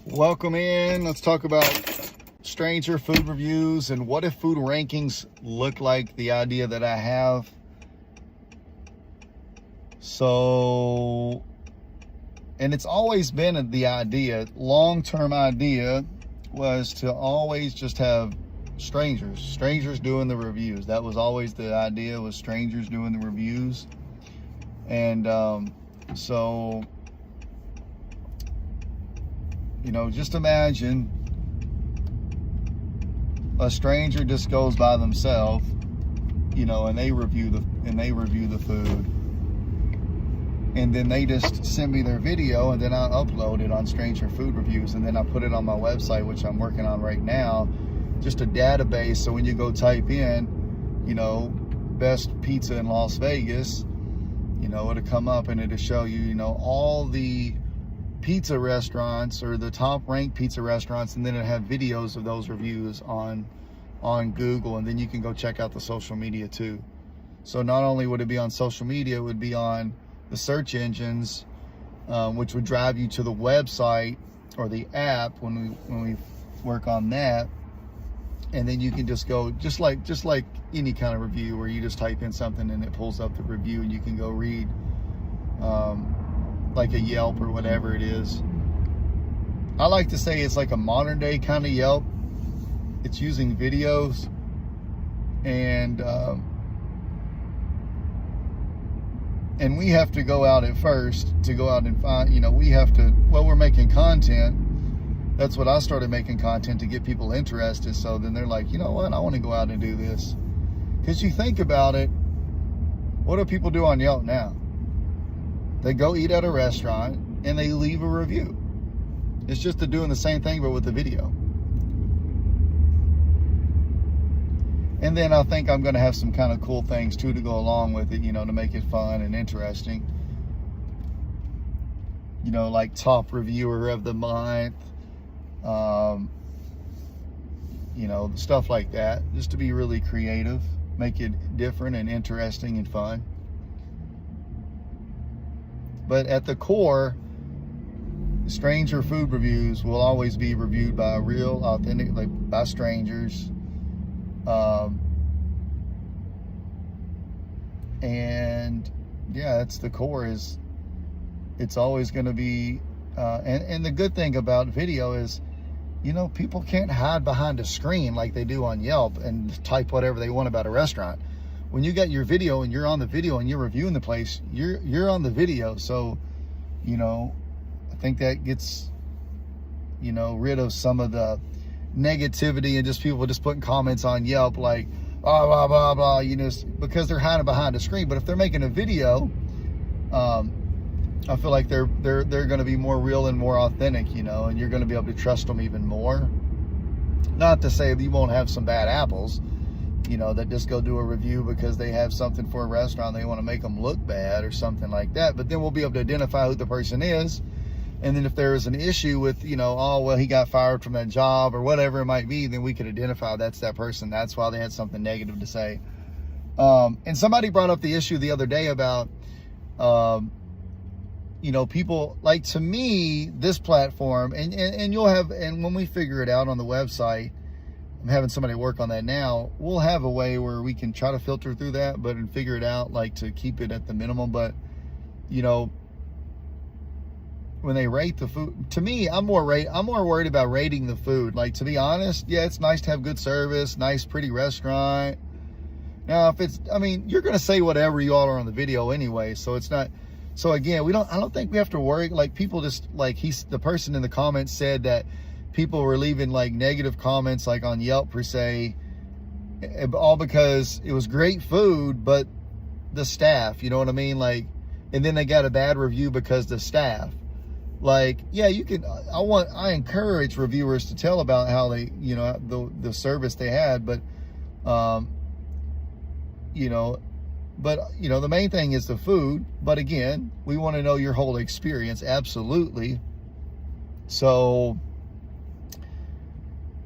Welcome in. Let's talk about stranger food reviews and what if food rankings look like the idea that I have. So, and it's always been the idea, long-term idea was to always just have strangers doing the reviews. That was always the idea, was strangers doing the reviews. And so, you know, just imagine a stranger just goes by themselves, you know, and they review the food, and then they just send me their video, and then I upload it on Stranger Food Reviews, and then I put it on my website, which I'm working on right now, just a database. So when you go type in, you know, best pizza in Las Vegas, you know, it'll come up and it'll show you, you know, all the pizza restaurants or the top ranked pizza restaurants, and then it have videos of those reviews on Google, and then you can go check out the social media too. So not only would it be on social media, it would be on the search engines, which would drive you to the website or the app when we work on that, and then you can just go just like any kind of review where you just type in something and it pulls up the review and you can go read. Like a Yelp or whatever it is. I like to say it's like a modern day kind of Yelp. It's using videos, and we have to go out at first to go out and find, you know, we have to, well, we're making content. That's what I started making content, to get people interested. So then they're like, you know what, I want to go out and do this. Because you think about it, what do people do on Yelp now? They go eat at a restaurant and they leave a review. It's just doing the same thing, but with a video. And then I think I'm going to have some kind of cool things too to go along with it, you know, to make it fun and interesting. You know, like top reviewer of the month, you know, stuff like that, just to be really creative, make it different and interesting and fun. But at the core, Stranger Food Reviews will always be reviewed by real, authentic, like by strangers. And yeah, that's the core. Is it's always going to be, and the good thing about video is, you know, people can't hide behind a screen like they do on Yelp and type whatever they want about a restaurant. When you got your video and you're on the video and you're reviewing the place, you're on the video. So, you know, I think that gets, you know, rid of some of the negativity and just people just putting comments on Yelp like, blah, blah, blah, blah, you know, because they're hiding behind a screen. But if they're making a video, I feel like they're going to be more real and more authentic, you know, and you're going to be able to trust them even more. Not to say that you won't have some bad apples, you know, that just go do a review because they have something for a restaurant, they want to make them look bad or something like that. But then we'll be able to identify who the person is. And then if there is an issue with, you know, oh, well, he got fired from that job or whatever it might be, then we could identify that's that person. That's why they had something negative to say. And somebody brought up the issue the other day about, you know, people, like, to me, this platform, and you'll have, and when we figure it out on the website, I'm having somebody work on that now, we'll have a way where we can try to filter through that, but and figure it out, like, to keep it at the minimum. But, you know, when they rate the food, to me, I'm more worried about rating the food. Like, to be honest, yeah, it's nice to have good service, nice, pretty restaurant. Now, if it's, I mean, you're going to say whatever you all are on the video anyway, so it's not, so again, I don't think we have to worry, like, people just, like, the person in the comments said that people were leaving like negative comments like on Yelp per se, all because it was great food, but the staff, you know what I mean? Like, and then they got a bad review because the staff. Like, yeah, you can, I encourage reviewers to tell about how they, you know, the service they had, but, you know, the main thing is the food. But again, we want to know your whole experience. Absolutely. So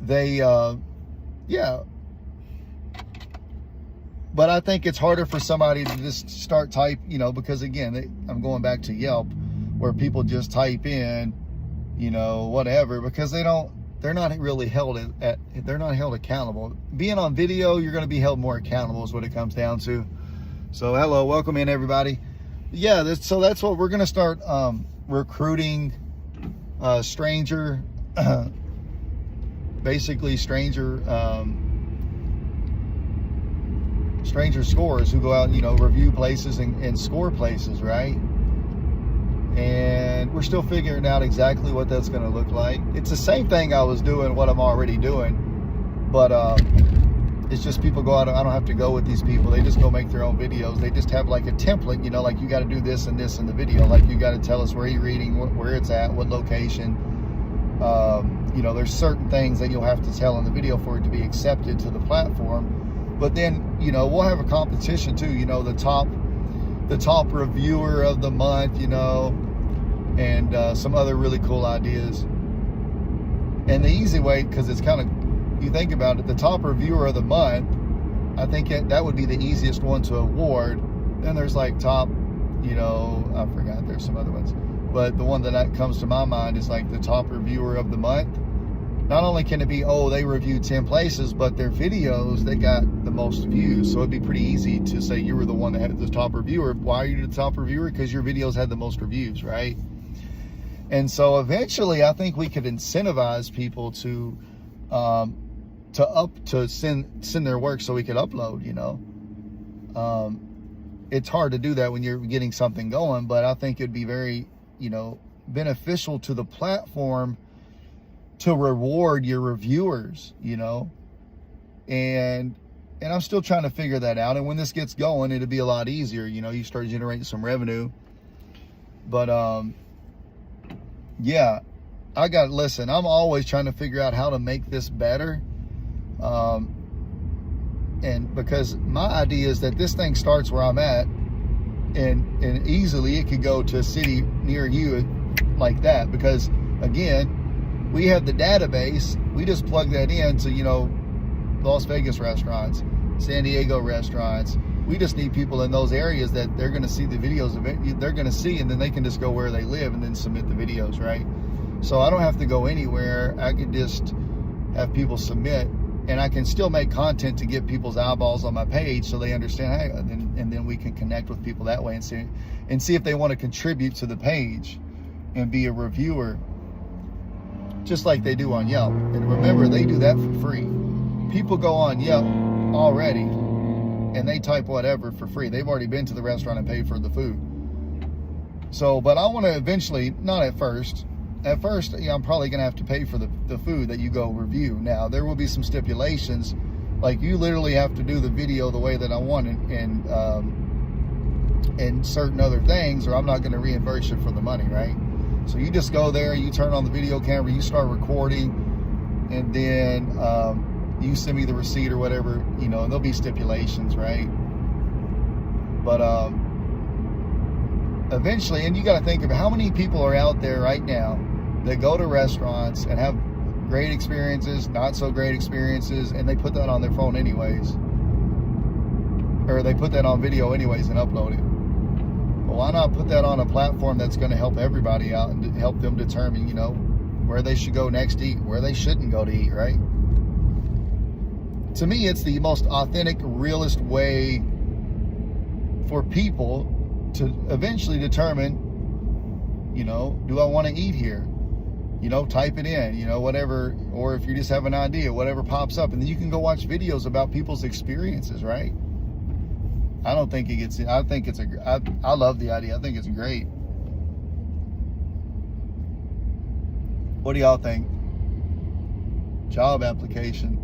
they, yeah. But I think it's harder for somebody to just start type, you know, because again, I'm going back to Yelp, where people just type in, you know, whatever, because they're not really held they're not held accountable. Being on video, you're going to be held more accountable is what it comes down to. So hello, welcome in everybody. Yeah, so that's what we're going to start recruiting stranger scorers who go out and, you know, review places and score places, right? And we're still figuring out exactly what that's going to look like. It's the same thing I was doing, what I'm already doing, but it's just people go out. I don't have to go with these people. They just go make their own videos. They just have like a template, you know, like you got to do this and this in the video. Like you got to tell us where you're eating, where it's at, what location. You know, there's certain things that you'll have to tell in the video for it to be accepted to the platform. But then, you know, we'll have a competition too. You know, the top reviewer of the month, you know, and some other really cool ideas. And the easy way, because it's kind of, you think about it, the top reviewer of the month, I think that would be the easiest one to award. Then there's like top, you know, I forgot, there's some other ones, but the one that comes to my mind is like the top reviewer of the month. Not only can it be, oh, they reviewed 10 places, but their videos, they got the most views. So it'd be pretty easy to say you were the one that had the top reviewer. Why are you the top reviewer? Because your videos had the most reviews, right? And so eventually I think we could incentivize people to send their work so we could upload, you know. It's hard to do that when you're getting something going, but I think it'd be very, you know, beneficial to the platform to reward your reviewers, you know. And I'm still trying to figure that out. And when this gets going, it'll be a lot easier, you know. You start generating some revenue. But yeah, listen, I'm always trying to figure out how to make this better. And because my idea is that this thing starts where I'm at, and easily it could go to a city near you like that, because again, we have the database. We just plug that in to, you know, Las Vegas restaurants, San Diego restaurants. We just need people in those areas that they're going to see the videos of it. They're going to see, and then they can just go where they live and then submit the videos, right? So I don't have to go anywhere. I can just have people submit, and I can still make content to get people's eyeballs on my page so they understand, hey, and then we can connect with people that way and see if they want to contribute to the page and be a reviewer, just like they do on Yelp. And remember, they do that for free. People go on Yelp already and they type whatever for free. They've already been to the restaurant and paid for the food. So, but I want to eventually, not at first, yeah, I'm probably going to have to pay for the food that you go review. Now, there will be some stipulations, like you literally have to do the video the way that I want and certain other things, or I'm not going to reimburse you for the money, right? So you just go there, you turn on the video camera, you start recording, and then you send me the receipt or whatever, you know, and there'll be stipulations, right? But eventually, and you got to think of how many people are out there right now that go to restaurants and have great experiences, not so great experiences, and they put that on their phone anyways, or they put that on video anyways and upload it. Well, why not put that on a platform that's going to help everybody out and help them determine, you know, where they should go next to eat, where they shouldn't go to eat, right? To me, it's the most authentic, realist way for people to eventually determine, you know, do I want to eat here? You know, type it in, you know, whatever, or if you just have an idea, whatever pops up, and then you can go watch videos about people's experiences, right? I don't think it gets, I think it's I love the idea. I think it's great. What do y'all think? Job application.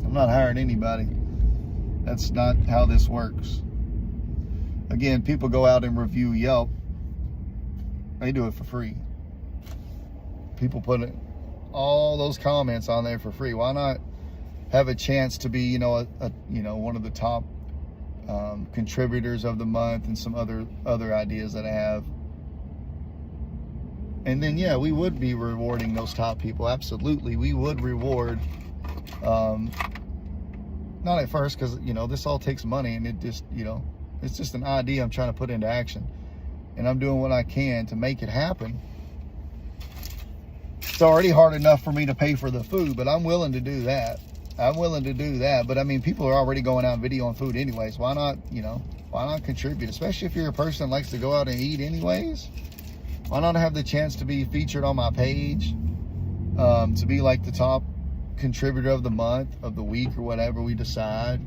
I'm not hiring anybody. That's not how this works. Again, people go out and review Yelp. They do it for free. People put all those comments on there for free. Why not have a chance to be, you know, one of the top contributors of the month, and some other ideas that I have. And then, yeah, we would be rewarding those top people. Absolutely, we would reward. Not at first, because, you know, this all takes money, and it just, you know, it's just an idea I'm trying to put into action, and I'm doing what I can to make it happen. It's already hard enough for me to pay for the food, but I'm willing to do that. But I mean, people are already going out and videoing food anyways. Why not, why not contribute? Especially if you're a person that likes to go out and eat anyways. Why not have the chance to be featured on my page? To be like the top contributor of the month, of the week, or whatever we decide.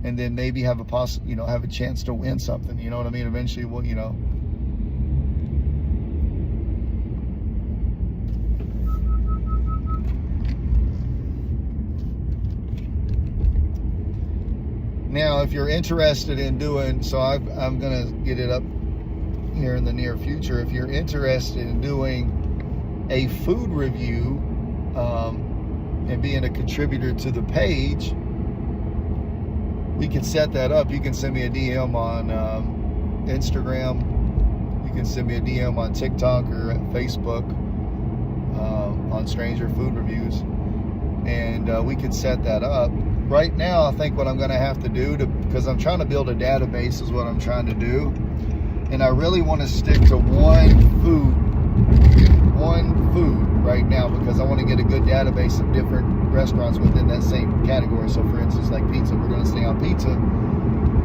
And then maybe have have a chance to win something. You know what I mean? Eventually, we'll, Now, if you're interested in doing, so I'm going to get it up here in the near future. If you're interested in doing a food review and being a contributor to the page, we can set that up. You can send me a DM on Instagram. You can send me a DM on TikTok or at Facebook on Stranger Food Reviews. And we could set that up. Right now, I think what I'm going to have to do, because I'm trying to build a database is what I'm trying to do. And I really want to stick to one food right now, because I want to get a good database of different restaurants within that same category. So for instance, like pizza, we're going to stay on pizza.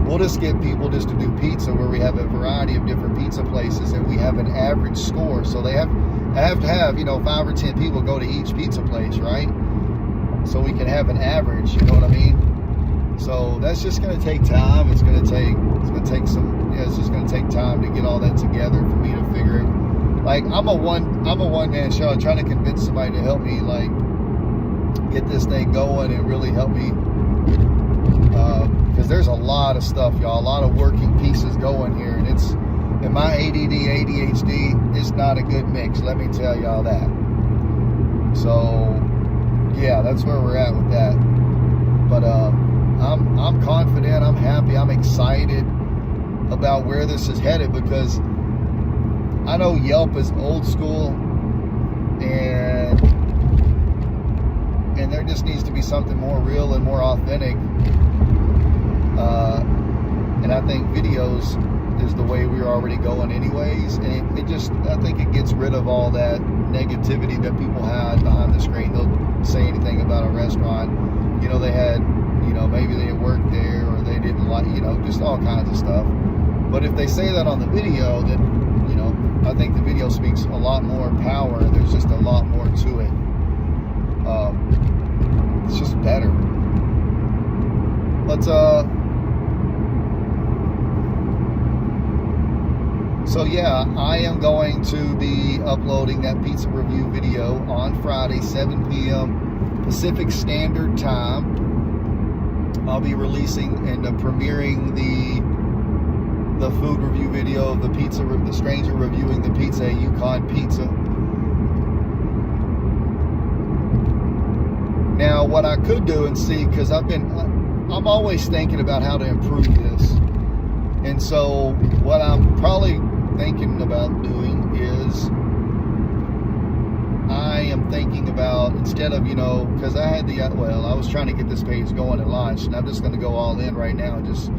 We'll just get people just to do pizza, where we have a variety of different pizza places and we have an average score. So I have to have 5 or 10 people go to each pizza place, right? So we can have an average, you know what I mean? So that's just going to take time. It's just going to take time to get all that together for me to figure it. Like, I'm a one-man show. I'm trying to convince somebody to help me, like, get this thing going and really help me. Because there's a lot of stuff, y'all, a lot of working pieces going here. And my ADD, ADHD, it's not a good mix. Let me tell y'all that. So, yeah, that's where we're at with that. But I'm confident, I'm happy, I'm excited about where this is headed, because I know Yelp is old school, and there just needs to be something more real and more authentic. And I think videos is the way we're already going anyways, and I think it gets rid of all that negativity that people had behind the screen. They'll say anything about a restaurant, they had, maybe they had worked there, or they didn't like, just all kinds of stuff. But if they say that on the video, then, I think the video speaks a lot more power. There's just a lot more to it. It's just better. But, so yeah, I am going to be uploading that pizza review video on Friday, 7 p.m. Pacific Standard Time. I'll be releasing and premiering the food review video of the stranger reviewing the pizza at Yukon Pizza. Now, what I could do and see, because I'm always thinking about how to improve this. And so what I'm probably thinking about doing is, I am thinking about, instead of, because I was trying to get this page going at launch, and I'm just going to go all in right now and just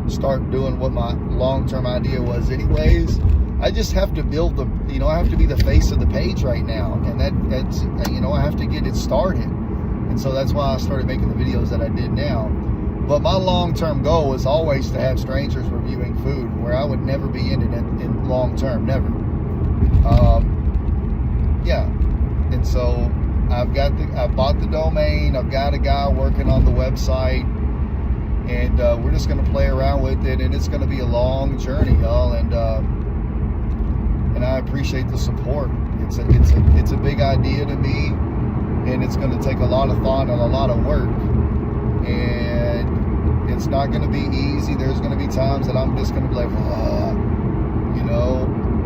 start doing what my long-term idea was anyways. I just have to build I have to be the face of the page right now, and that's I have to get it started. And so that's why I started making the videos that I did now. But my long-term goal was always to have strangers reviewing food, where I would never be in it in long-term, never. Yeah. And so I bought the domain. I've got a guy working on the website, and we're just going to play around with it, and it's going to be a long journey, y'all. And I appreciate the support. It's a big idea to me, and it's going to take a lot of thought and a lot of work. And it's not going to be easy. There's going to be times that I'm just going to be like,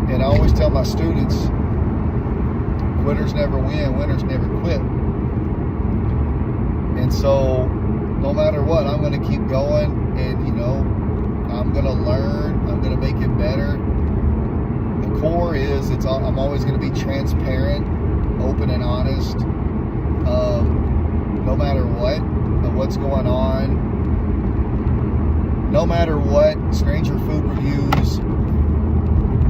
And I always tell my students, quitters never win, winners never quit. And so, no matter what, I'm going to keep going, and I'm going to learn. I'm going to make it better. The core is, I'm always going to be transparent, open, and honest. No matter what's going on. No matter what, Stranger Food Reviews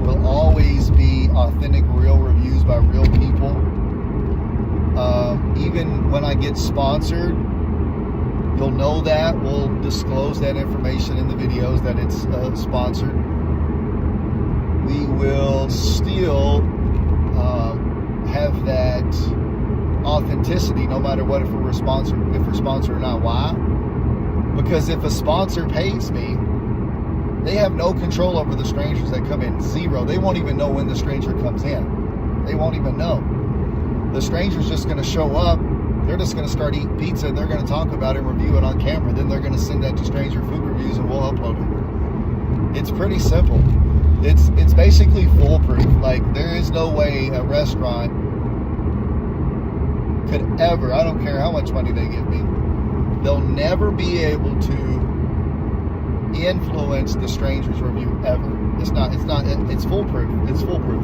will always be authentic, real reviews by real people. when I get sponsored, you'll know that. We'll disclose that information in the videos that it's sponsored. We will still have that authenticity no matter what, if we're sponsored or not. Why? Because if a sponsor pays me, they have no control over the strangers that come in. Zero. They won't even know when the stranger comes in. They won't even know. The stranger's just going to show up. They're just going to start eating pizza, and they're going to talk about it and review it on camera. Then they're going to send that to Stranger Food Reviews, and we'll upload it. It's pretty simple. It's basically foolproof. Like, there is no way a restaurant could ever, I don't care how much money they give me, they'll never be able to influence the stranger's review ever. It's foolproof. It's foolproof.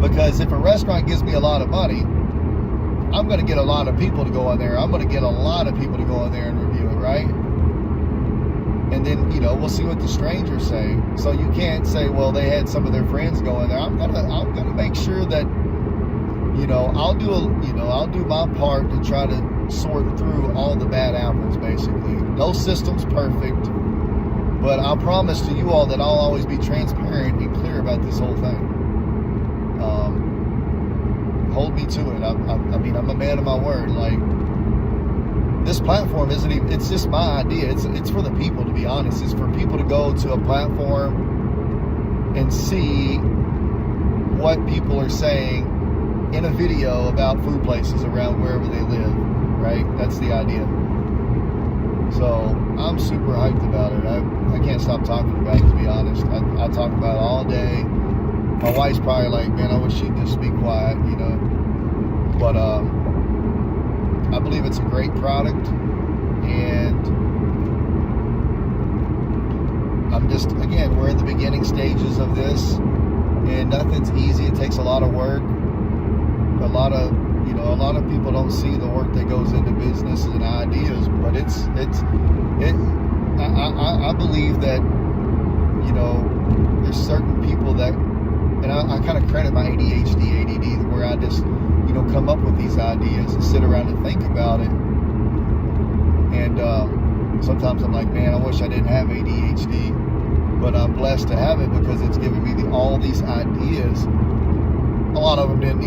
Because if a restaurant gives me a lot of money, I'm going to get a lot of people to go in there. I'm going to get a lot of people to go in there and review it, right? And then, we'll see what the strangers say. So you can't say, well, they had some of their friends go in there. I'm gonna make sure that, I'll do my part to try to sort through all the bad apples, basically. No system's perfect, but I promise to you all that I'll always be transparent and clear about this whole thing. Hold me to it. I'm a man of my word. Like, this platform isn't even, it's just my idea. It's for the people, to be honest. It's for people to go to a platform and see what people are saying in a video about food places around wherever they live, right? That's the idea. So I'm super hyped about it. I can't stop talking about it, to be honest. I talk about it all day. My wife's probably like, man, I wish she'd just be quiet, But I believe it's a great product, and we're in the beginning stages of this, and nothing's easy. It takes a lot of work. A lot of people don't see the work that goes into business and ideas, but I believe that, there's certain people that, and I kind of credit my ADHD, ADD, where I just, come up with these ideas and sit around and think about it. And sometimes I'm like, man, I wish I didn't have ADHD, but I'm blessed to have it because it's giving me all these ideas. A lot of them didn't,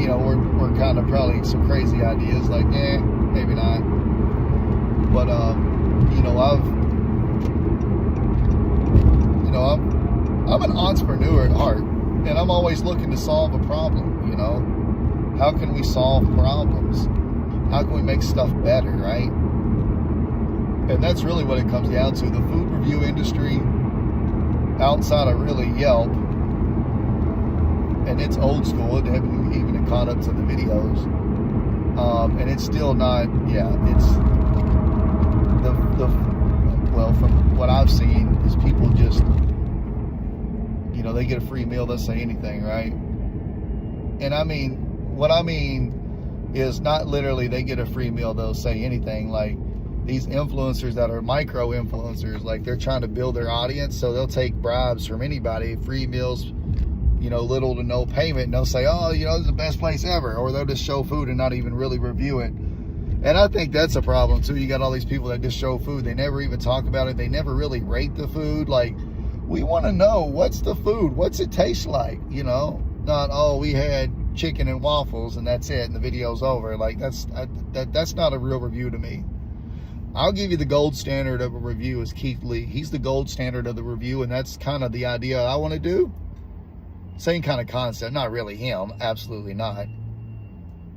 were kind of probably some crazy ideas, like, maybe not. But I'm an entrepreneur at heart, and I'm always looking to solve a problem. How can we solve problems? How can we make stuff better, right? And that's really what it comes down to. The food review industry, outside of really Yelp, and it's old school, it hasn't even caught up to the videos. And it's still not, it's well, from what I've seen, is people just, they get a free meal, they'll say anything, right? And what I mean is not literally they get a free meal, they'll say anything. Like, these influencers that are micro influencers, like, they're trying to build their audience, so they'll take bribes from anybody, free meals, little to no payment, and they'll say, oh, this is the best place ever, or they'll just show food and not even really review it. And I think that's a problem too. You got all these people that just show food, they never even talk about it, they never really rate the food. Like, we want to know, what's the food, what's it taste like, not, oh, we had chicken and waffles and that's it and the video's over. Like, that's not a real review to me. I'll give you the gold standard of a review is Keith Lee. He's the gold standard of the review, and that's kind of the idea I want to do. Same kind of concept, not really him, absolutely not,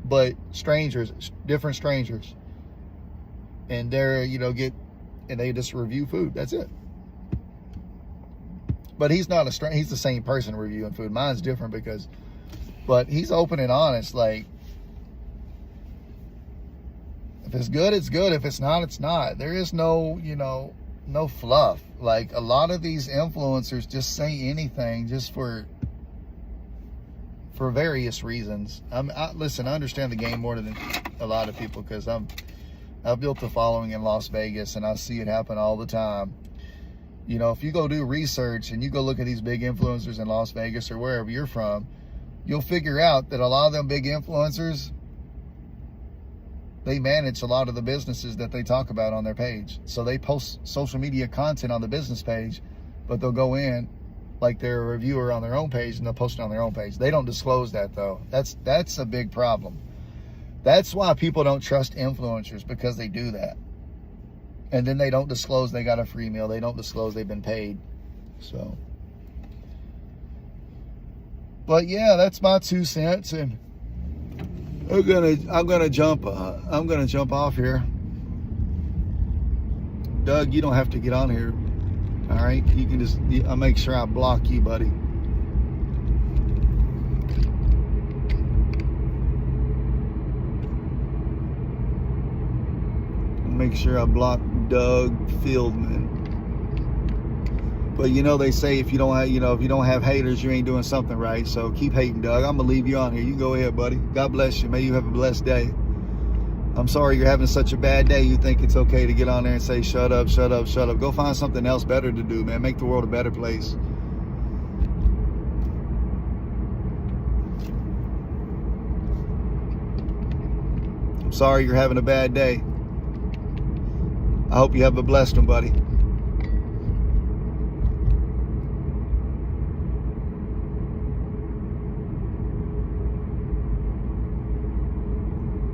but strangers, different strangers, and they're, and they just review food. That's it. But he's not he's the same person reviewing food. Mine's different but he's open and honest. Like, if it's good, it's good. If it's not, it's not. There is no, no fluff. Like, a lot of these influencers just say anything just for various reasons. Listen, I understand the game more than a lot of people, because I've built a following in Las Vegas, and I see it happen all the time. If you go do research and you go look at these big influencers in Las Vegas or wherever you're from, you'll figure out that a lot of them big influencers, they manage a lot of the businesses that they talk about on their page. So they post social media content on the business page, but they'll go in like they're a reviewer on their own page and they'll post it on their own page. They don't disclose that though. That's a big problem. That's why people don't trust influencers, because they do that. And then they don't disclose they got a free meal. They don't disclose they've been paid. So, but yeah, that's my 2 cents, and I'm gonna jump off here. Doug, you don't have to get on here. All right, you can just, I'll make sure I block you, buddy. Make sure I block Doug Fieldman. But you know, they say if you don't have haters, you ain't doing something right. So keep hating, Doug. I'm gonna leave you on here. You go ahead, buddy. God bless you. May you have a blessed day. I'm sorry you're having such a bad day. You think it's okay to get on there and say, shut up, shut up, shut up. Go find something else better to do, man. Make the world a better place. I'm sorry you're having a bad day. I hope you have a blessed one, buddy.